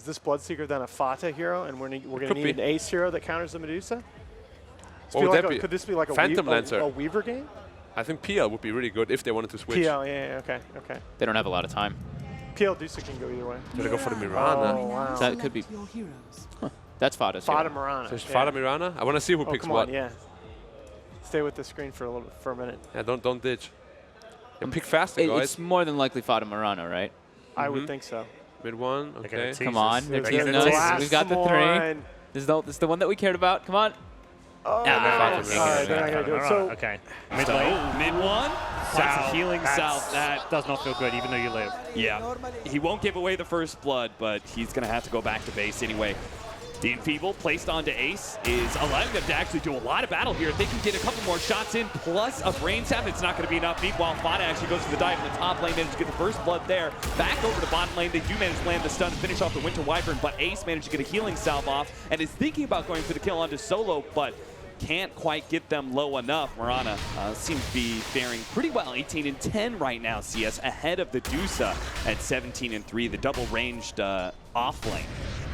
this Bloodseeker then a Fata hero, and we're going to need an Ace hero that counters the Medusa? Could this be like a Weaver game? I think PL would be really good if they wanted to switch. PL, yeah, okay. They don't have a lot of time. PL Dusa can go either way. Gonna go for the Mirana. Oh, wow. So that could be. Huh. That's Fata's Fata hero. Mirana. So it's Fata Mirana. I want to see who picks what. Yeah. Stay with the screen for a minute. Yeah, don't ditch. And pick faster, guys. It's more than likely Fata Mirana, right? I would think so. Mid one. Okay. Come on, they're teasing us. us. We've got the 3. This is the one that we cared about. Come on. Oh, they're not going to do it. So, okay. Mid lane. Mid one. South. Healing south. That does not feel good, even though you live. Yeah. He won't give away the first blood, but he's going to have to go back to base anyway. The Enfeeble placed onto Ace is allowing them to actually do a lot of battle here. If they can get a couple more shots in, plus a Brain Sap, it's not going to be enough. Meanwhile, Fata actually goes for the dive in the top lane, managed to get the first blood there. Back over to bottom lane, they do manage to land the stun and finish off the Winter Wyvern, but Ace managed to get a healing salve off and is thinking about going for the kill onto Solo, but can't quite get them low enough. Mirana seems to be faring pretty well. 18-10 right now, CS, ahead of the Dusa at 17-3. The double-ranged off lane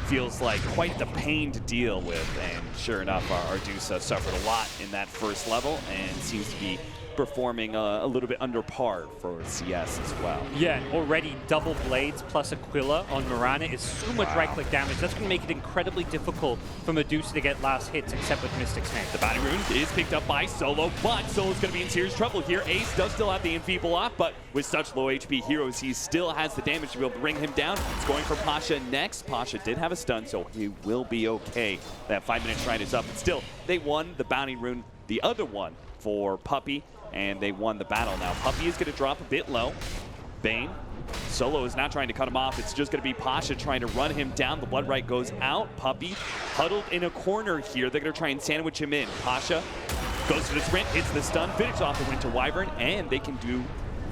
feels like quite the pain to deal with, and sure enough, our Dusa suffered a lot in that first level and seems to be performing a little bit under par for CS as well. Yeah, already double blades plus Aquila on Mirana is so much right-click damage. That's going to make it incredibly difficult for Medusa to get last hits, except with Mystic's Name. The Bounty Rune is picked up by Solo, but Solo's going to be in serious trouble here. Ace does still have the Enfeeble off, but with such low HP heroes, he still has the damage to be able to bring him down. It's going for Pasha next. Pasha did have a stun, so he will be okay. That 5-minute shrine is up, but still, they won the Bounty Rune, the other one for Puppey, and they won the battle. Now, Puppey is going to drop a bit low. Bane. Solo is not trying to cut him off. It's just going to be Pasha trying to run him down. The Blood Right goes out. Puppey huddled in a corner here. They're going to try and sandwich him in. Pasha goes for the sprint, hits the stun, finishes off the Winter Wyvern, and they can do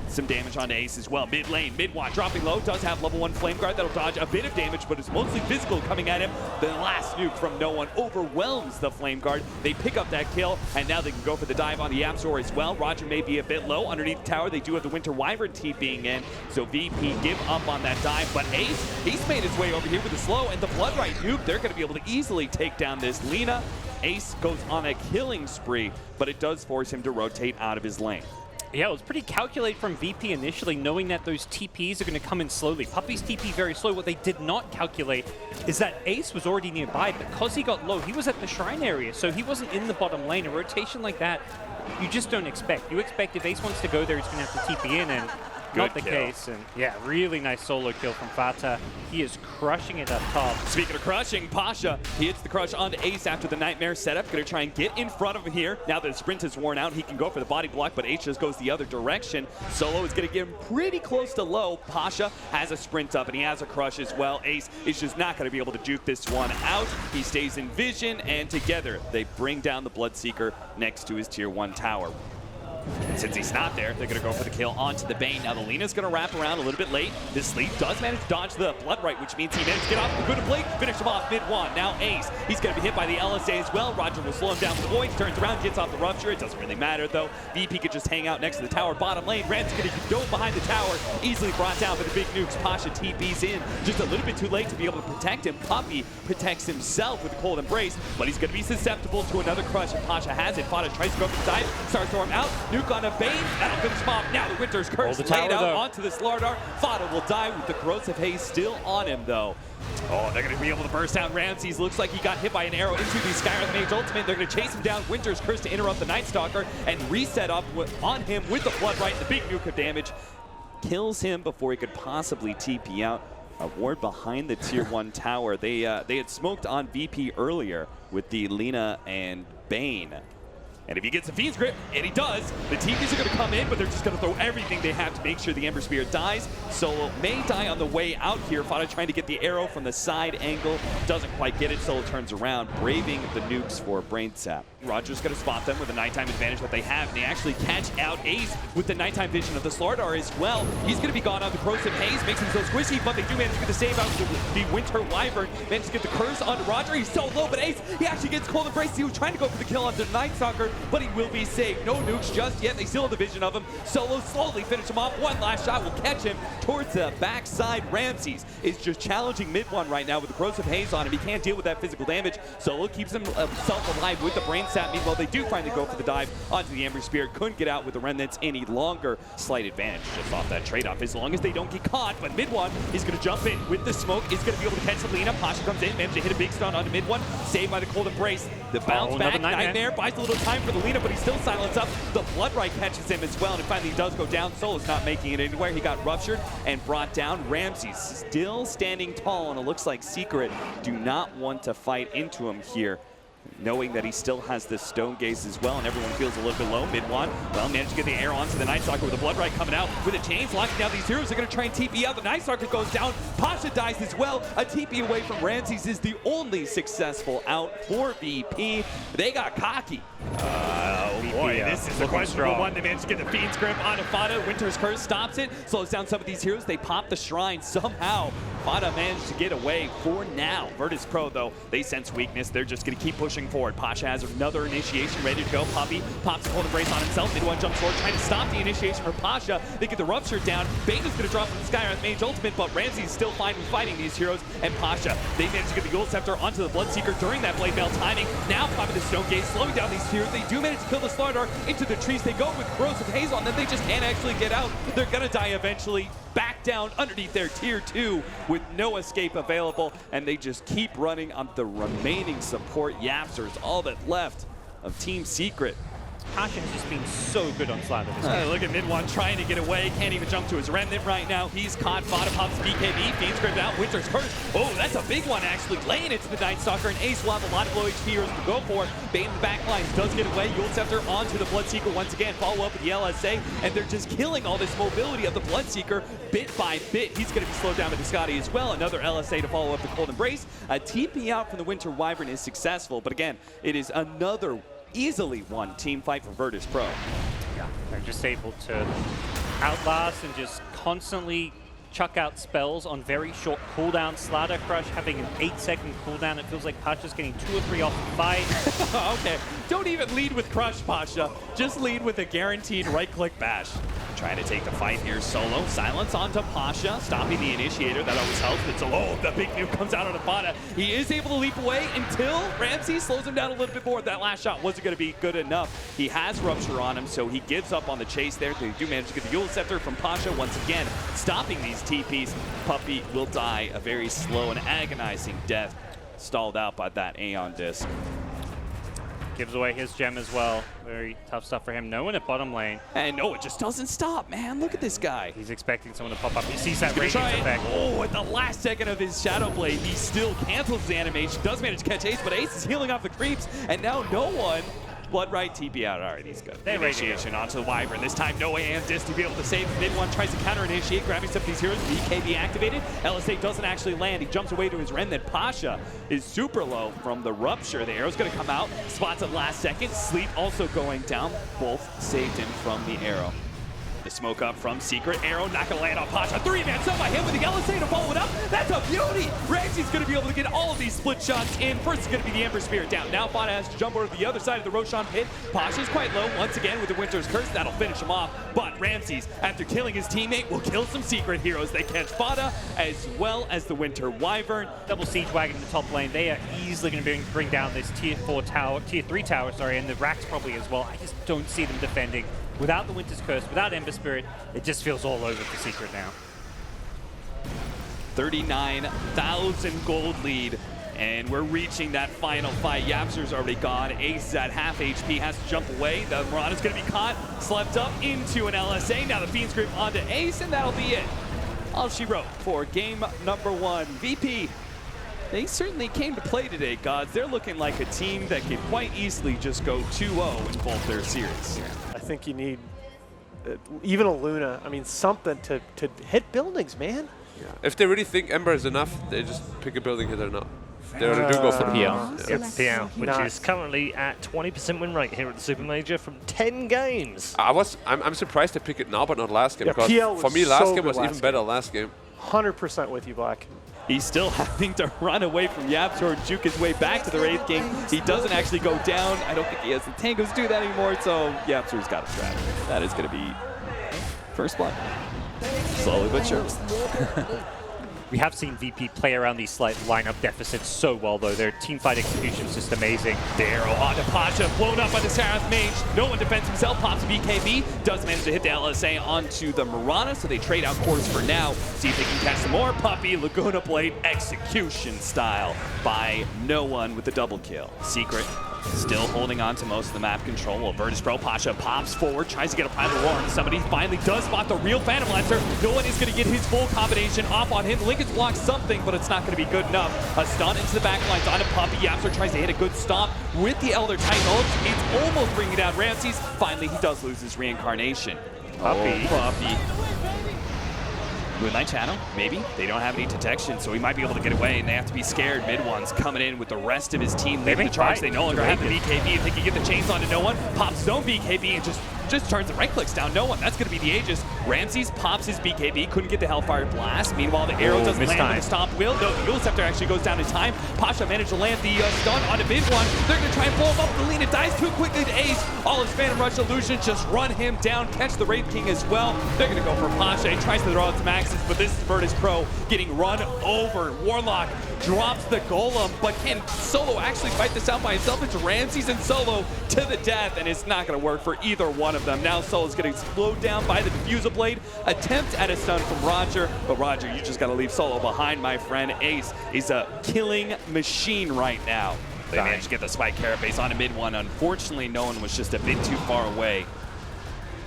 some damage onto Ace as well. Mid lane, Midwatch dropping low, does have level 1 Flame Guard that'll dodge a bit of damage, but it's mostly physical coming at him. The last nuke from no one overwhelms the Flame Guard. They pick up that kill, and now they can go for the dive on the Absol as well. Roger may be a bit low underneath the tower. They do have the Winter Wyvern TPing in, so VP give up on that dive, but Ace, he's made his way over here with the slow and the Blood Right nuke. They're going to be able to easily take down this Lina. Ace goes on a killing spree, but it does force him to rotate out of his lane. Yeah, it was pretty calculated from VP initially, knowing that those TPs are going to come in slowly. Puppey's TP very slow. What they did not calculate is that Ace was already nearby. Because he got low, he was at the shrine area, so he wasn't in the bottom lane. A rotation like that, you just don't expect. You expect if Ace wants to go there, he's going to have to TP in, and not the case. And yeah, really nice solo kill from Fata. He is crushing it up top. Speaking of crushing, Pasha, he hits the crush onto Ace after the Nightmare setup. Going to try and get in front of him here. Now that the sprint is worn out, he can go for the body block, but Ace just goes the other direction. Solo is going to get him pretty close to low. Pasha has a sprint up, and he has a crush as well. Ace is just not going to be able to juke this one out. He stays in vision, and together they bring down the Bloodseeker next to his tier 1 tower. And since he's not there, they're going to go for the kill onto the Bane. Now the Lina's going to wrap around a little bit late. This Sleep does manage to dodge the Blood Right, which means he managed to get off the good blade, finish him off mid-1. Now Ace, he's going to be hit by the LSA as well. Roger will slow him down with the Void, turns around, gets off the Rupture. It doesn't really matter though. VP could just hang out next to the tower. Bottom lane, Rand's going to go behind the tower, easily brought down by the big nukes. Pasha TP's in, just a little bit too late to be able to protect him. Puppey protects himself with the Cold Embrace, but he's going to be susceptible to another crush, and Pasha has it. Fata tries to go for the dive, Starstorm out, nuke on a Bane. That'll finish him off. Now the Winter's Curse laid out onto the Slardar. Fata will die with the Growth of Haze still on him, though. Oh, they're going to be able to burst out Ramses. Looks like he got hit by an arrow into the Skywrath Mage ultimate. They're going to chase him down. Winter's Curse to interrupt the Night Stalker and reset up on him with the Blood Right. The big nuke of damage kills him before he could possibly TP out. A ward behind the tier 1 tower. They had smoked on VP earlier with the Lina and Bane. And if he gets a Fiend's Grip, and he does, the TPs are going to come in, but they're just going to throw everything they have to make sure the Ember Spear dies. Solo may die on the way out here. Fata trying to get the arrow from the side angle. Doesn't quite get it. Solo turns around, braving the nukes for Brain Sap. Roger's going to spot them with the nighttime advantage that they have, and they actually catch out Ace with the nighttime vision of the Slardar as well. He's going to be gone on the Corrosive Haze, makes him so squishy, but they do manage to get the save out with the Winter Wyvern. Managed to get the curse onto Roger. He's so low, but Ace, he actually gets Cold Embrace. He was trying to go for the kill onto the Night Stalker, but he will be safe. No nukes just yet. They still have the vision of him. Solo slowly finish him off. One last shot will catch him towards the backside. Ramses is just challenging mid one right now with the corrosive haze on him. He can't deal with that physical damage. Solo keeps himself alive with the brain sap. Meanwhile, they do finally go for the dive onto the Ember Spirit. Couldn't get out with the remnants any longer. Slight advantage just off that trade-off as long as they don't get caught. But mid one is going to jump in with the smoke. Is going to be able to catch Selena. Pasha comes in, managed to hit a big stun onto mid one. Saved by the cold embrace. The bounce back Nightmare buys a little time for the Lena, but he's still silenced up. The Blood Right catches him as well, and finally he does go down. Solo's not making it anywhere. He got ruptured and brought down. Ramses still standing tall, and it looks like Secret do not want to fight into him here, knowing that he still has this Stone Gaze as well, and everyone feels a little bit low. Mid one, well, managed to get the air onto the Night Stalker with the Blood Right coming out with the chains locking down these heroes. They're going to try and TP out. The Night Stalker goes down. Pasha dies as well. A TP away from Ramses is the only successful out for VP. They got cocky. Oh boy, this is a questionable one. They managed to get the Fiend's Grip onto Fada. Winter's Curse stops it, slows down some of these heroes. They pop the Shrine somehow. Fada managed to get away for now. Virtus.pro, though, they sense weakness. They're just going to keep pushing forward. Pasha has another initiation ready to go. Poppy pops a cold embrace on himself. Mid one jumps forward, trying to stop the initiation for Pasha. They get the rupture down. Bane is going to drop from the Skywrath Mage ultimate, but Ramsey's still fine with fighting these heroes. And Pasha, they managed to get the Ghoul Scepter onto the Bloodseeker during that Blade Veil timing. Now popping the Stone Gaze, slowing down these heroes. They do manage to kill the Slardar into the trees. They go with Corrosive Haze on them. They just can't actually get out. They're going to die eventually. Back down underneath their tier 2 with no escape available, and they just keep running on the remaining support. Yapsters, all that left of Team Secret. Passion's just been so good on Slayer this game. Look at mid one trying to get away. Can't even jump to his remnant right now. He's caught. Fada pops BKB. Fiend's Grip out. Winter's Curse. Oh, that's a big one actually. Laying it to the Night Stalker. And Ace will have a lot of low HP heroes to go for. Bane in the back lines does get away. Ghoul Scepter onto the Bloodseeker once again. Follow up with the LSA. And they're just killing all this mobility of the Bloodseeker bit by bit. He's going to be slowed down by the Scotty as well. Another LSA to follow up the Cold Embrace. A TP out from the Winter Wyvern is successful. But again, it is another easily won team fight for Virtus.pro. Yeah, they're just able to outlast and just constantly chuck out spells on very short cooldown. Slardar Crush having an 8-second cooldown. It feels like Pasha's getting 2 or 3 off the fight. Okay, don't even lead with Crush, Pasha. Just lead with a guaranteed right-click bash. Trying to take the fight here solo. Silence onto Pasha, stopping the initiator. That always helps. But oh, the big nuke comes out on Fada. He is able to leap away until Ramsey slows him down a little bit more. That last shot wasn't going to be good enough. He has Rupture on him, so he gives up on the chase there. They do manage to get the Ghoul Scepter from Pasha once again, stopping these TPs. Puppy will die a very slow and agonizing death, stalled out by that Aeon Disc. Gives away his gem as well. Very tough stuff for him. No one at bottom lane. And no, it just doesn't stop, man. Look at this guy. He's expecting someone to pop up. He sees that radiance effect. Oh, at the last second of his Shadow Blade, he still cancels the animation. Does manage to catch Ace, but Ace is healing off the creeps. And now no one. Blood Right, TP out. All right, he's good. Initiation onto the Wyvern. This time, no and Disc to be able to save. Mid one tries to counter initiate, grabbing some of these heroes. BKB activated. LSA doesn't actually land. He jumps away to his remnant. Pasha is super low from the Rupture. The arrow's going to come out. Spots at last second. Sleep also going down. Both saved him from the arrow. The smoke up from Secret. Arrow not going to land on Pasha. 3-man sub by him with the LSA to follow it up. That's a beauty. Ramsey's going to be able to get all of these split shots in. First is going to be the Ember Spirit down. Now Fada has to jump over to the other side of the Roshan pit. Pasha's quite low once again with the Winter's Curse. That'll finish him off. But Ramses, after killing his teammate, will kill some Secret heroes. They catch Fada as well as the Winter Wyvern. Double Siege Wagon in the top lane. They are easily going to bring down this tier 3 tower, and the racks probably as well. I just don't see them defending. Without the Winter's Curse, without Ember Spirit, it just feels all over for Secret now. 39,000 gold lead, and we're reaching that final fight. Yapster's already gone. Ace is at half HP, has to jump away. The Mirana's going to be caught, slept up into an LSA. Now the Fiend's Grip onto Ace, and that'll be it. All she wrote for game number 1. VP, they certainly came to play today, gods. They're looking like a team that could quite easily just go 2-0 in both their series. I think you need even a Luna. I mean, something to hit buildings, man. Yeah. If they really think Ember is enough, they just pick a building hit or not. They already do go for PL. It's PL, which is currently at 20% win rate here at the Supermajor from 10 games. I'm surprised they pick it now, but not last game. Yeah, because PL for me, last so game was even better last game. 100% with you, Black. He's still having to run away from YapzOr and juke his way back to the Wraith King. He doesn't actually go down. I don't think he has the tangos to do that anymore, so YapzOr's got a strategy. That is going to be first blood. Slowly but surely. We have seen VP play around these slight lineup deficits so well, though. Their teamfight execution is just amazing. The arrow onto Pasha, blown up by the Sarath Mage. No one defends himself, pops a BKB, does manage to hit the LSA onto the Mirana, so they trade out cores for now. See if they can catch some more. Puppey, Laguna Blade, execution style by no one with the double kill. Secret still holding on to most of the map control. Well, Virtus.pro, Pasha pops forward, tries to get a Primal Roar on somebody. Finally does spot the real Phantom Lancer. No one is going to get his full combination off on him. Lincoln's blocked something, but it's not going to be good enough. A stun into the backlines onto Puppey. YapzOr tries to hit a good stomp with the Elder Titan ult. It's almost bringing down Ramses. Finally, he does lose his reincarnation. Puppey. Puppey. Moonlight Shadow, maybe. They don't have any detection, so he might be able to get away, and they have to be scared. Mid one's coming in with the rest of his team leading the charge. They no longer have the BKB. If they can get the chains onto no one, pops his own BKB and just turns the right clicks down. No one. That's going to be the Aegis. Ramses pops his BKB. Couldn't get the Hellfire Blast. Meanwhile, the arrow doesn't land with the Stomp Will. No, the Eul Scepter actually goes down in time. Pasha managed to land the stun onto mid one. They're going to try and blow him up. The Lina dies too quickly to Ace. All his Phantom Rush illusions just run him down. Catch the Wraith King as well. They're going to go for Pasha. He tries to throw out some axes, but this is Virtus.pro getting run over. Warlock drops the Golem, but can Solo actually fight this out by himself? It's Ramses and Solo to the death, and it's not going to work for either one of them. Now Solo's getting slowed down by the Diffusal Blade. Attempt at a stun from Roger, but Roger, you just got to leave Solo behind, my friend. Ace is a killing machine right now. They managed to get the Spike Carapace onto mid one. Unfortunately, no one was just a bit too far away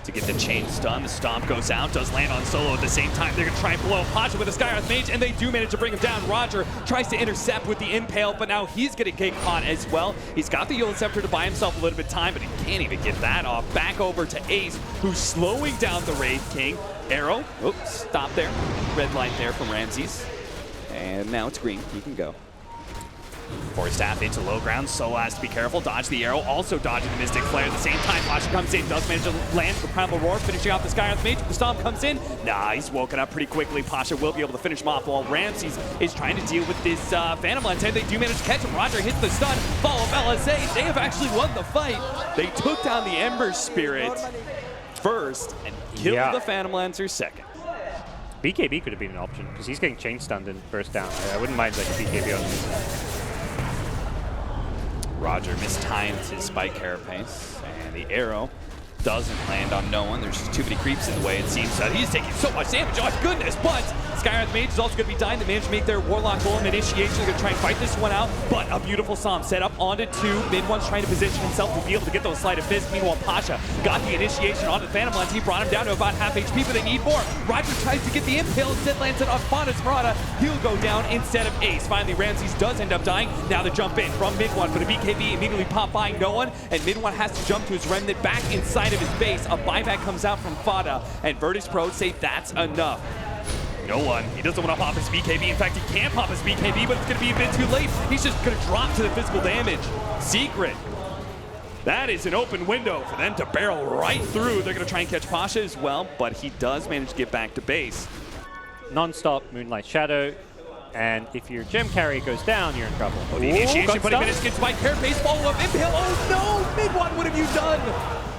to get the chain stun. The stomp goes out, does land on Solo at the same time. They're going to try and blow Pasha with a Skywrath Mage, and they do manage to bring him down. Roger tries to intercept with the Impale, but now he's going to get caught as well. He's got the Eul Scepter to buy himself a little bit of time, but he can't even get that off. Back over to Ace, who's slowing down the Wraith King. Arrow, oops, stop there. Red light there from Ramses. And now it's green, he can go. Force staff into low ground. Solo has to be careful. Dodge the arrow. Also dodging the Mystic Flare at the same time. Pasha comes in. Does manage to land the Primal Roar. Finishing off the Skywrath Mage. The Stomp comes in. Nah, he's woken up pretty quickly. Pasha will be able to finish him off while Ramses is trying to deal with this Phantom Lance. And they do manage to catch him. Roger hits the stun. Follow up LSA. They have actually won the fight. They took down the Ember Spirit first and killed the Phantom Lancer second. BKB could have been an option because he's getting chain stunned and burst down. I wouldn't mind like a BKB on him. Roger mistimes his Spike Carapace, and the arrow doesn't land on no one. There's just too many creeps in the way, it seems. He's taking so much damage, oh goodness, but Skywrath Mage is also going to be dying. They managed to make their Warlock Golem initiation. They're going to try and fight this one out, but a beautiful Psalm set up onto two. Mid one's trying to position himself to be able to get those Sleight of Fist. Meanwhile, Pasha got the initiation onto the Phantom Lance. He brought him down to about half HP, but they need more. Roger tries to get the Impale, instead lands it on Faunus Murata. He'll go down instead of Ace. Finally, Ramses does end up dying. Now the jump in from mid one, but a BKB immediately popped by no one, and mid one has to jump to his Remnant back inside of his base. A buyback comes out from Fada, and Virtus.pro say that's enough. No one. He doesn't want to pop his BKB. In fact, he can't pop his BKB, but it's going to be a bit too late. He's just going to drop to the physical damage. Secret. That is an open window for them to barrel right through. They're going to try and catch Pasha as well, but he does manage to get back to base. Non-stop Moonlight Shadow. And if your gem carry goes down, you're in trouble. Oh, the initiation, but he managed to get Spike Carapace, follow-up Impale. Oh no! Mid one, what have you done?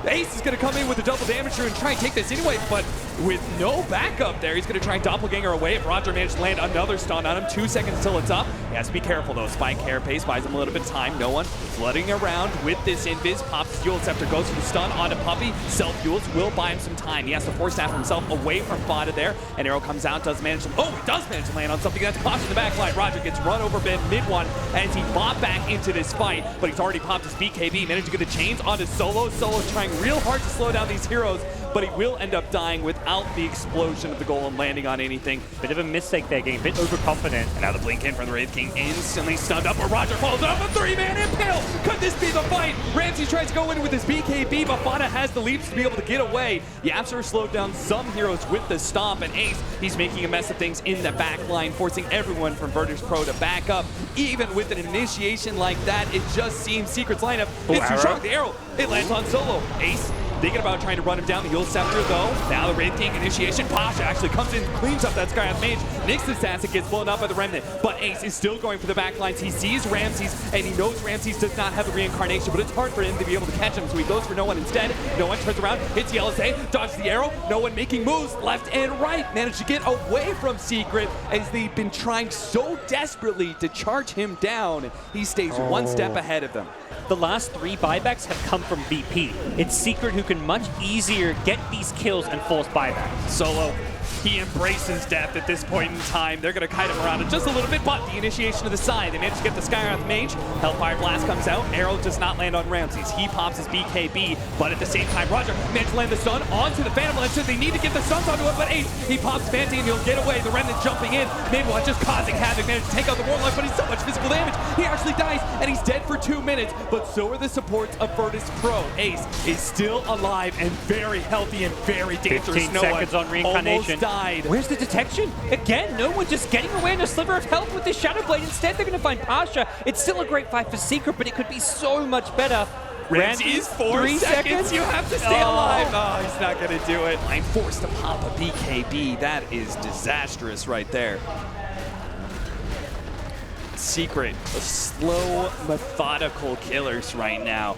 Ace is going to come in with a double damager and try and take this anyway, but with no backup there, he's going to try and doppelganger away. If Roger managed to land another stun on him, 2 seconds till it's up. He has to be careful though. Spike Carapace buys him a little bit of time. No one flooding around with this invis. Pops his Eul Scepter, goes for the stun onto Puppey. Self-Euls will buy him some time. He has to force staff himself away from Fada there. An arrow comes out, does manage to, he does manage to land on something. That's Pasha in the back line. Roger gets run over mid one as he bought back into this fight, but he's already popped his BKB. Managed to get the chains onto Solo. Solo's trying real hard to slow down these heroes, but he will end up dying without the explosion of the Golem landing on anything. Bit of a mistake there, getting a bit overconfident. And now the blink in from the Wraith King, instantly stunned up, but Roger falls off a 3-man Impale. Could this be the fight? Ramses tries to go in with his BKB, but Fada has the leaps to be able to get away. YapzOr slowed down some heroes with the stomp, and Ace, he's making a mess of things in the back line, forcing everyone from Virtus.pro to back up. Even with an initiation like that, it just seems Secret's lineup is too strong. The arrow, it lands on Solo. Ace Thinking about trying to run him down. The Yule Scepter, though. Now the Wraith King initiation. Pasha actually comes in, cleans up that Skyrath Mage. Nyx Assassin gets blown up by the Remnant, but Ace is still going for the backlines. He sees Ramses, and he knows Ramses does not have the reincarnation, but it's hard for him to be able to catch him, so he goes for No One instead. No One turns around, hits the LSA, dodges the arrow. No One making moves left and right. Managed to get away from Secret as they've been trying so desperately to charge him down. He stays one step ahead of them. The last 3 buybacks have come from VP. It's Secret who can much easier get these kills and force buybacks. Solo, he embraces death at this point in time. They're going to kite him around it just a little bit, but the initiation to the side. They manage to get the Skyrath Mage. Hellfire Blast comes out. Arrow does not land on Ramses. He pops his BKB, but at the same time, Roger managed to land the stun onto the Phantom Lancer. They need to get the stuns onto it, but Ace, he pops Fanti and he'll get away. The Remnant jumping in. Mabel just causing havoc. Managed to take out the Warlock, but he's so much physical damage. He actually dies, and he's dead for 2 minutes, but so are the supports of Virtus.pro. Ace is still alive and very healthy and very dangerous. 15 seconds on reincarnation. Almost died. Where's the detection? Again, no one just getting away in a sliver of health with this Shadow Blade. Instead, they're going to find Pasha. It's still a great fight for Secret, but it could be so much better. Ramses, 4 seconds. You have to stay alive. Oh, he's not going to do it. I'm forced to pop a BKB. That is disastrous right there. Secret, the slow, methodical killers right now.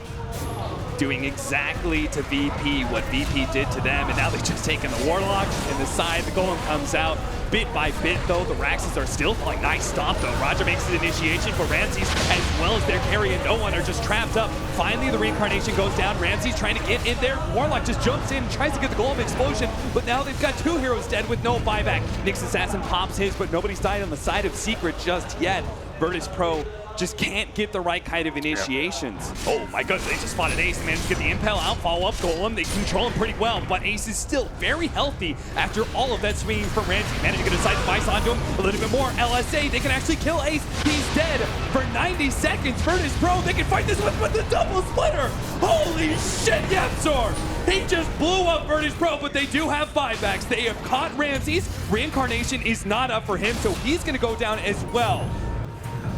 Doing exactly to VP what VP did to them, and now they've just taken the Warlock and the side. The Golem comes out bit by bit, though. The Raxes are still falling. Nice stop, though. Roger makes the initiation for Ramses, as well as their carry, and No One are just trapped up. Finally, the reincarnation goes down. Ramses trying to get in there. Warlock just jumps in and tries to get the Golem explosion, but now they've got 2 heroes dead with no buyback. Nyx Assassin pops his, but nobody's died on the side of Secret just yet. Virtus.pro just can't get the right kind of initiations. Oh my goodness, they just spotted Ace and managed to get the Impale out, follow up Golem. They control him pretty well, but Ace is still very healthy after all of that swinging from Ramsey. Managed to get a side device onto him, a little bit more. LSA, they can actually kill Ace. He's dead for 90 seconds. Virtus.pro, they can fight this with the double splitter. Holy shit, Yapzor! He just blew up Virtus.pro, but they do have buybacks. They have caught Ramses. Reincarnation is not up for him, so he's gonna go down as well.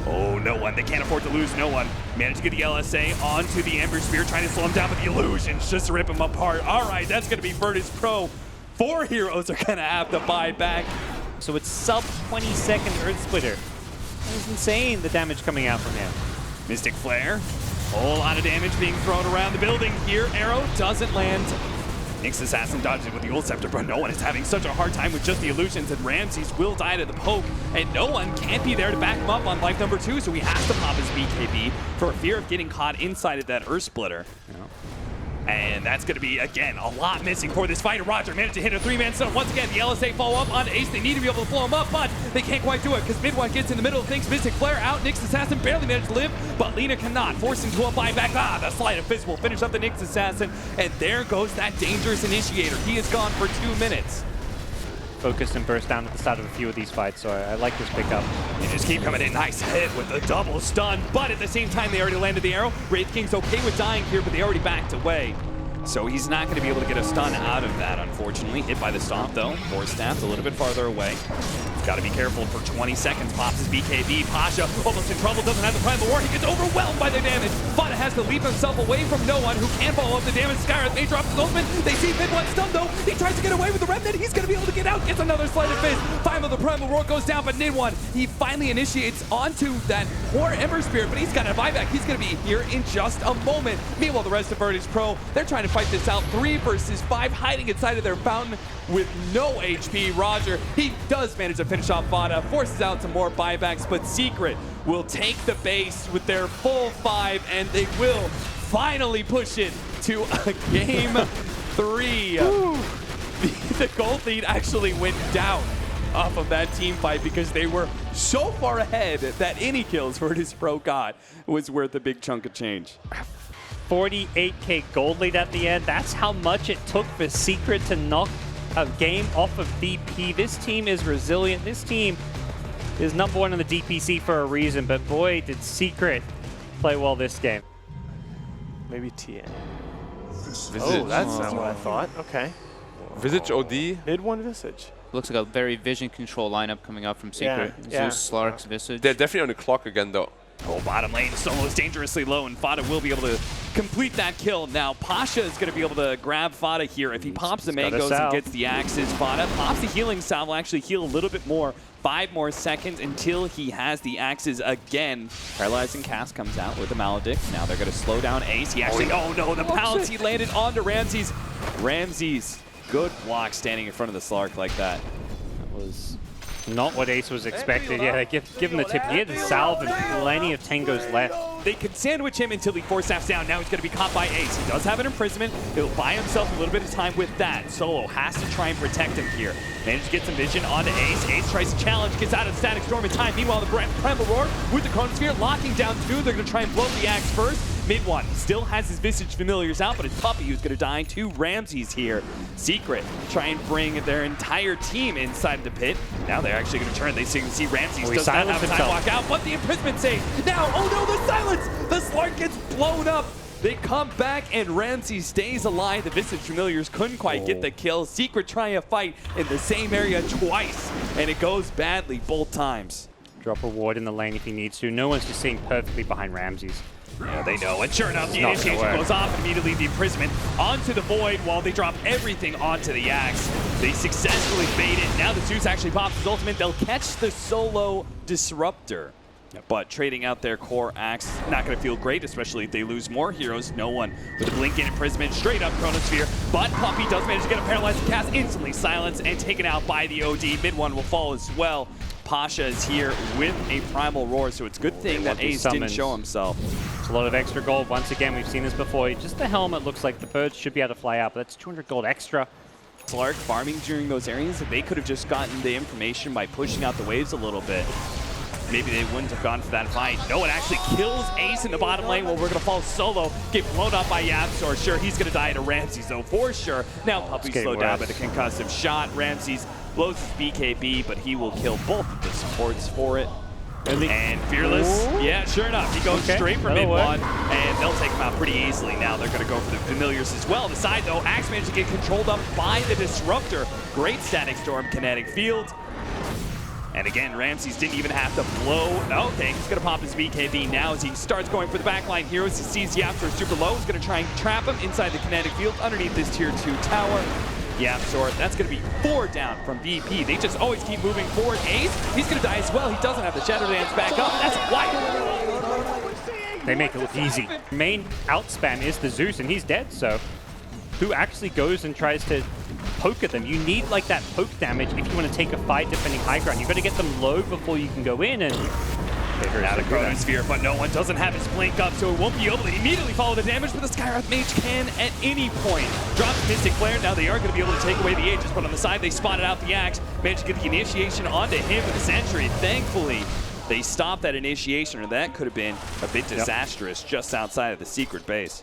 Oh, No One. They can't afford to lose No One. Managed to get the LSA onto the Ember Spear, trying to slow him down, but the illusions just rip him apart. All right, that's going to be Virtus.pro. 4 heroes are going to have to buy back. So it's sub 20-second Earth Splitter. That is insane, the damage coming out from him. Mystic Flare. A whole lot of damage being thrown around the building here. Arrow doesn't land. Nyx Assassin dodges it with the Yule Scepter, but No One is having such a hard time with just the illusions, and Ramses will die to the poke, and No One can't be there to back him up on life number 2, so he has to pop his BKB for fear of getting caught inside of that Earth Splitter. And that's going to be, again, a lot missing for this fight. Roger managed to hit a 3-man stun. Once again, the LSA follow up on Ace. They need to be able to blow him up, but they can't quite do it because Midwife gets in the middle of things. Mystic Flare out. Nyx Assassin barely managed to live, but Lina cannot. Force him to a buyback. The Sleight of Fist will finish up the Nyx Assassin, and there goes that dangerous initiator. He is gone for 2 minutes. Focused and burst down at the start of a few of these fights, so I like this pickup. They just keep coming in. Nice hit with the double stun, but at the same time, they already landed the arrow. Wraith King's okay with dying here, but they already backed away. So he's not going to be able to get a stun out of that, unfortunately. Hit by the stomp, though. Force staffed a little bit farther away. Got to be careful for 20 seconds. Pops his BKB. Pasha almost in trouble. Doesn't have the Primal War. He gets overwhelmed by the damage. But has to leap himself away from No One, who can follow up the damage. Skyrath Mage drops his ultimate. They see Midwife stun, though. He tries to get away with the Remnant. He's going to be able to get out. Gets another Sleight of Fist. Finally, the Primal Roar goes down, but Nidwan, he finally initiates onto that poor Ember Spirit, but he's got a buyback. He's going to be here in just a moment. Meanwhile, the rest of Virtus.pro, they're trying to fight this out. 3 versus 5, hiding inside of their fountain with no HP. Roger, he does manage to finish off Vada, forces out some more buybacks, but Secret will take the base with their full 5, and they will finally push it to a game 3. The gold lead actually went down off of that team fight because they were so far ahead that any kills Virtus.pro got was worth a big chunk of change. 48k gold lead at the end. That's how much it took for Secret to knock a game off of VP. This team is resilient. This team is #1 in the DPC for a reason, but boy, did Secret play well this game. Maybe TN. Visage. Oh, that's not what I thought. Okay. Visage OD. Mid one Visage. Looks like a very vision control lineup coming out from Secret. Yeah. Zeus, Slark's, Visage. They're definitely on the clock again, though. Oh, bottom lane, Solo's dangerously low, and Fada will be able to complete that kill. Now, Pasha is going to be able to grab Fada here. If he pops the mangoes and gets the axes, Fada pops the healing salve, will actually heal a little bit more. 5 more seconds until he has the axes again. Paralyzing Cast comes out with the Maledict. Now they're going to slow down Ace. He actually, oh no, the pounce, he landed onto Ramses. Ramses, good block standing in front of the Slark like that. That was not what Ace was expected. Yeah, give him the tip. He had the salve and plenty of tangos left. They could sandwich him until he force staffs down. Now he's going to be caught by Ace. He does have an imprisonment. He'll buy himself a little bit of time with that. Solo has to try and protect him here. Managed to get some vision onto Ace. Ace tries to challenge, gets out of Static Storm in time. Meanwhile, the Primal Roar with the Chronosphere locking down 2. They're going to try and blow the axe first. Mid one still has his Visage Familiars out, but it's Puppey who's going to die to Ramses here. Secret try and bring their entire team inside of the pit. Now they're actually going to turn. They see Ramses does not have time to walk out, but the imprisonment save. Now, oh no, the silence! The Slark gets blown up. They come back and Ramses stays alive. The Visage Familiars couldn't quite get the kill. Secret trying to fight in the same area twice, and it goes badly both times. Drop a ward in the lane if he needs to. No one's just sitting perfectly behind Ramses. Yeah, they know. And sure enough, the initiation goes off. Immediately the imprisonment onto the Void while they drop everything onto the axe. They successfully bait it. Now the Zeus actually pops his ultimate. They'll catch the Solo Disruptor. But trading out their core axe, not going to feel great, especially if they lose more heroes. No one with a blink in imprisonment, straight up Chronosphere. But Puppey does manage to get a paralyzed Cast, instantly silenced and taken out by the OD. Mid one will fall as well. Pasha is here with a Primal Roar, so it's a good thing that Ace didn't show himself. It's a lot of extra gold. Once again, we've seen this before. Just the helmet looks like the birds should be able to fly out, but that's 200 gold extra. Slark farming during those areas, they could have just gotten the information by pushing out the waves a little bit. Maybe they wouldn't have gone for that fight. No, it actually kills Ace in the bottom lane. Well, we're going to fall Solo, get blown up by Yabsor. Sure, he's going to die to Ramses, though, for sure. Now Puppey slowed down by the concussive shot. Ramses blows his BKB, but he will kill both of the supports for it. And Fearless, yeah, sure enough, he goes straight for mid one, and they'll take him out pretty easily. Now they're going to go for the Familiars as well. The side, though, Axe managed to get controlled up by the Disruptor. Great Static Storm kinetic field. And again, Ramses didn't even have to blow. Okay, he's going to pop his BKB now as he starts going for the backline heroes. He sees Yabsor super low. He's going to try and trap him inside the kinetic field underneath this tier 2 tower. Yabsor, that's going to be 4 down from VP. They just always keep moving forward. Ace, he's going to die as well. He doesn't have the Shadow Dance back up. That's white. They make it look easy. Main outspam is the Zeus, and he's dead, so who actually goes and tries to poke at them? You need like that poke damage if you want to take a fight defending high ground. You've got to get them low before you can go in, and now the Chronosphere, but no one doesn't have his blink up, so it won't be able to immediately follow the damage, but the Skywrath Mage can at any point. Drops Mystic Flare, now they are going to be able to take away the Aegis, but on the side they spotted out the Axe, managed to get the initiation onto him with the Sentry. Thankfully, they stopped that initiation, or that could have been a bit disastrous just outside of the secret base.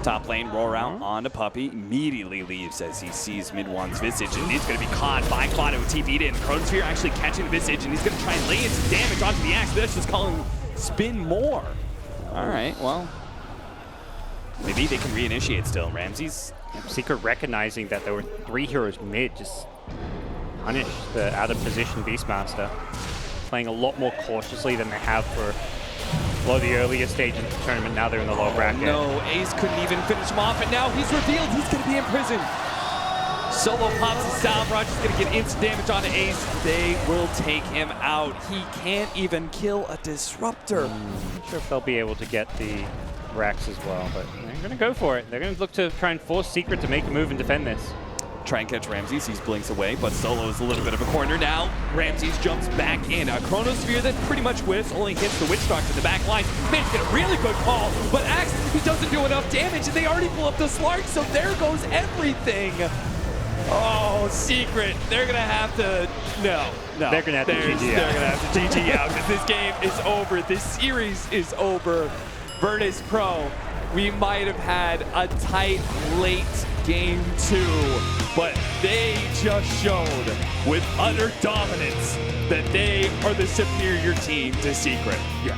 Top lane, roar out onto Puppey, immediately leaves as he sees mid one's Visage, and he's going to be caught by Fada with TP'd in. Chronosphere actually catching Visage, and he's going to try and lay in some damage onto the axe, but that's just calling spin more. All right, well, maybe they can reinitiate still. Ramses. Secret recognizing that there were 3 heroes mid, just punish the out of position Beastmaster. Playing a lot more cautiously than they have for the earlier stages of the tournament. Now they're in the low bracket. No, Ace couldn't even finish him off, and now he's revealed he's going to be in prison. Solo pops his salve. Roger's going to get instant damage on Ace. They will take him out. He can't even kill a Disruptor. Not sure if they'll be able to get the Rax as well, but they're going to go for it. They're going to look to try and force Secret to make a move and defend this. Try and catch Ramses. He blinks away, but Solo is a little bit of a corner now. Ramses jumps back in. A Chronosphere that pretty much whiffs, only hits the Witch Doctor in the back line. Man's get a really good call, but Axe, he doesn't do enough damage, and they already pull up the Slark, so there goes everything. Oh, Secret. They're going to have to... No. They're going to have to GG out. They're going to have to GG out, because this game is over. This series is over. Virtus.pro, we might have had a tight, late Game 2, but they just showed with utter dominance that they are the superior team to Secret. Yeah.